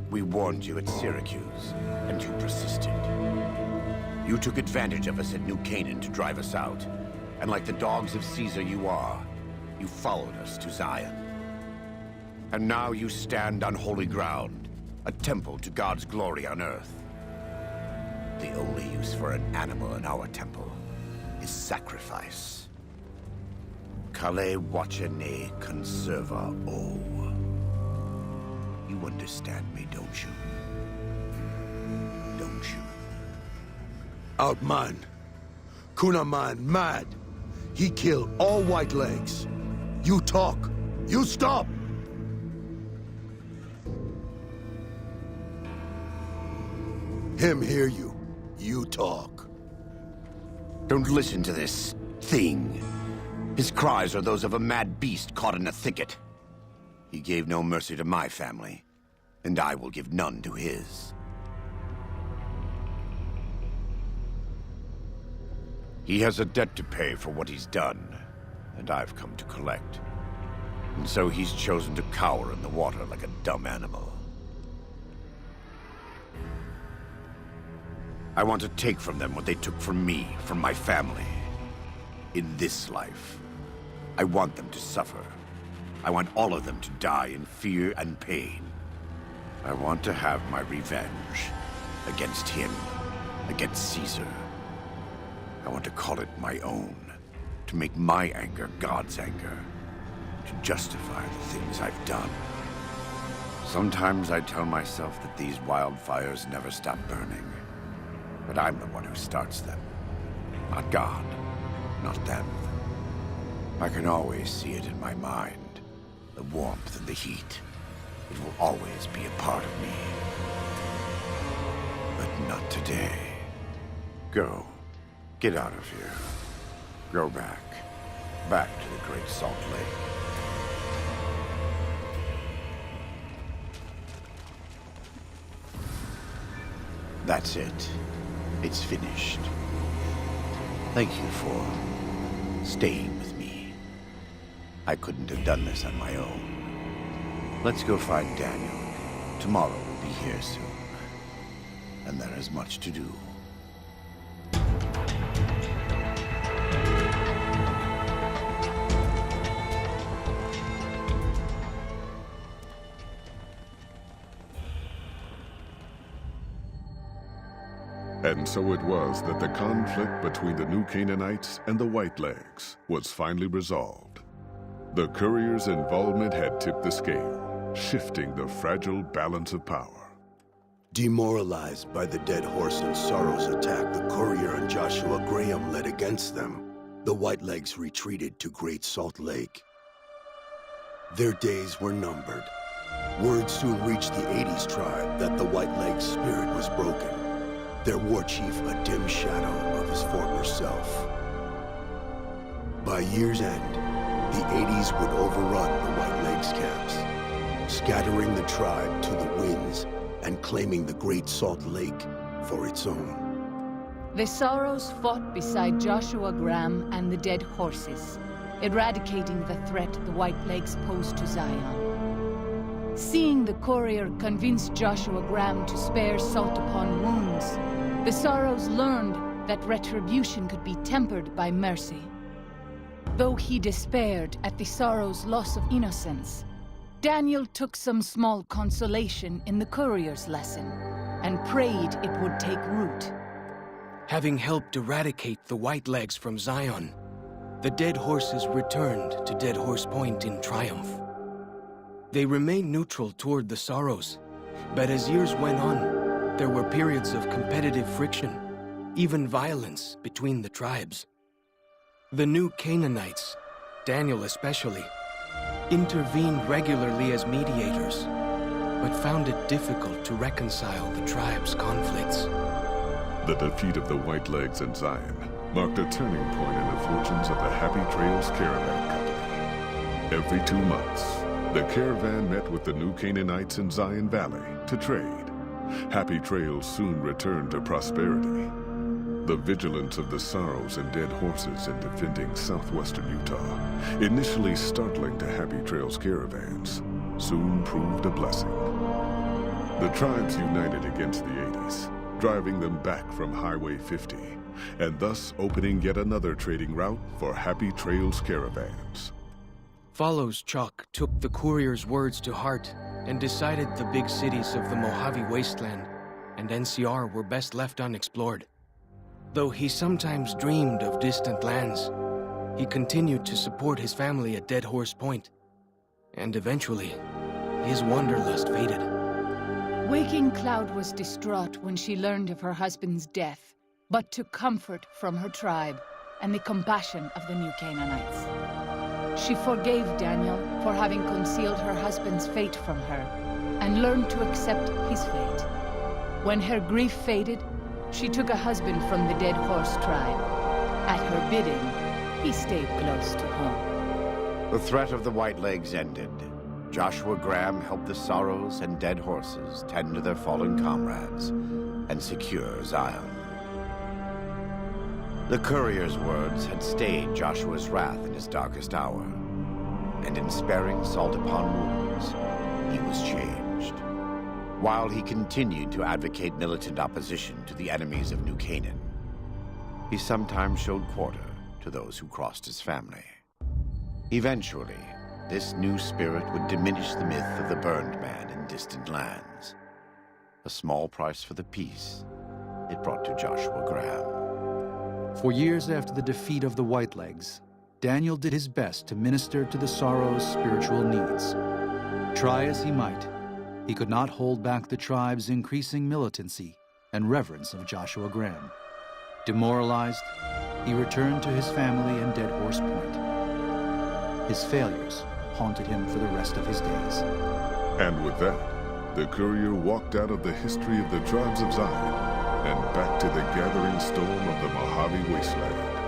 We warned you at Syracuse, and you persisted. You took advantage of us at New Canaan to drive us out. And like the dogs of Caesar you are, you followed us to Zion. And now you stand on holy ground, a temple to God's glory on earth. The only use for an animal in our temple is sacrifice. Kale wachene conserva o. You understand me, don't you? Don't you? Outman. Kunaman mad. He killed all Whitelegs. You talk. You stop! Him hear you. You talk. Don't listen to this thing. His cries are those of a mad beast caught in a thicket. He gave no mercy to my family, and I will give none to his. He has a debt to pay for what he's done, and I've come to collect. And so he's chosen to cower in the water like a dumb animal. I want to take from them what they took from me, from my family. In this life, I want them to suffer. I want all of them to die in fear and pain. I want to have my revenge against him, against Caesar. I want to call it my own, to make my anger God's anger, to justify the things I've done. Sometimes I tell myself that these wildfires never stop burning, but I'm the one who starts them, not God, not them. I can always see it in my mind, the warmth and the heat. It will always be a part of me. But not today. Go. Get out of here. Go back. Back to the Great Salt Lake. That's it. It's finished. Thank you for staying with me. I couldn't have done this on my own. Let's go find Daniel. Tomorrow we'll be here soon. And there is much to do. And so it was that the conflict between the New Canaanites and the Whitelegs was finally resolved. The courier's involvement had tipped the scale, shifting the fragile balance of power. Demoralized by the Dead Horse and Sorrow's attack the courier and Joshua Graham led against them, the Whitelegs retreated to Great Salt Lake. Their days were numbered. Word soon reached the 80s tribe that the Whitelegs' spirit was broken. Their war chief a dim shadow of his former self. By year's end, the 80s would overrun the Whitelegs camps, scattering the tribe to the winds and claiming the Great Salt Lake for its own. The Sorrows fought beside Joshua Graham and the Dead Horses, eradicating the threat the Whitelegs posed to Zion. Seeing the courier convince Joshua Graham to spare salt upon wounds, the Sorrows learned that retribution could be tempered by mercy. Though he despaired at the Sorrows' loss of innocence, Daniel took some small consolation in the courier's lesson and prayed it would take root. Having helped eradicate the Whitelegs from Zion, the Dead Horses returned to Dead Horse Point in triumph. They remained neutral toward the Sorrows, but as years went on, there were periods of competitive friction, even violence between the tribes. The New Canaanites, Daniel especially, intervened regularly as mediators, but found it difficult to reconcile the tribe's conflicts. The defeat of the Whitelegs in Zion marked a turning point in the fortunes of the Happy Trails Caravan Company. Every 2 months, the caravan met with the New Canaanites in Zion Valley to trade. Happy Trails soon returned to prosperity. The vigilance of the Sorrows and Dead Horses in defending southwestern Utah, initially startling to Happy Trails caravans, soon proved a blessing. The tribes united against the 80s, driving them back from Highway 50, and thus opening yet another trading route for Happy Trails caravans. Follows Chalk took the courier's words to heart and decided the big cities of the Mojave Wasteland and NCR were best left unexplored. Though he sometimes dreamed of distant lands, he continued to support his family at Dead Horse Point. And eventually, his wanderlust faded. Waking Cloud was distraught when she learned of her husband's death, but took comfort from her tribe and the compassion of the New Canaanites. She forgave Daniel for having concealed her husband's fate from her, and learned to accept his fate. When her grief faded, she took a husband from the Dead Horse tribe. At her bidding, he stayed close to home. The threat of the Whitelegs ended. Joshua Graham helped the Sorrows and Dead Horses tend to their fallen comrades and secure Zion. The courier's words had stayed Joshua's wrath in his darkest hour, and in sparing salt upon wounds, he was changed. While he continued to advocate militant opposition to the enemies of New Canaan, he sometimes showed quarter to those who crossed his family. Eventually, this new spirit would diminish the myth of the burned man in distant lands. A small price for the peace it brought to Joshua Graham. For years after the defeat of the Whitelegs, Daniel did his best to minister to the Sorrows' spiritual needs. Try as he might, he could not hold back the tribe's increasing militancy and reverence of Joshua Graham. Demoralized, he returned to his family in Dead Horse Point. His failures haunted him for the rest of his days. And with that, the courier walked out of the history of the tribes of Zion and back to the gathering storm of the Mojave Wasteland.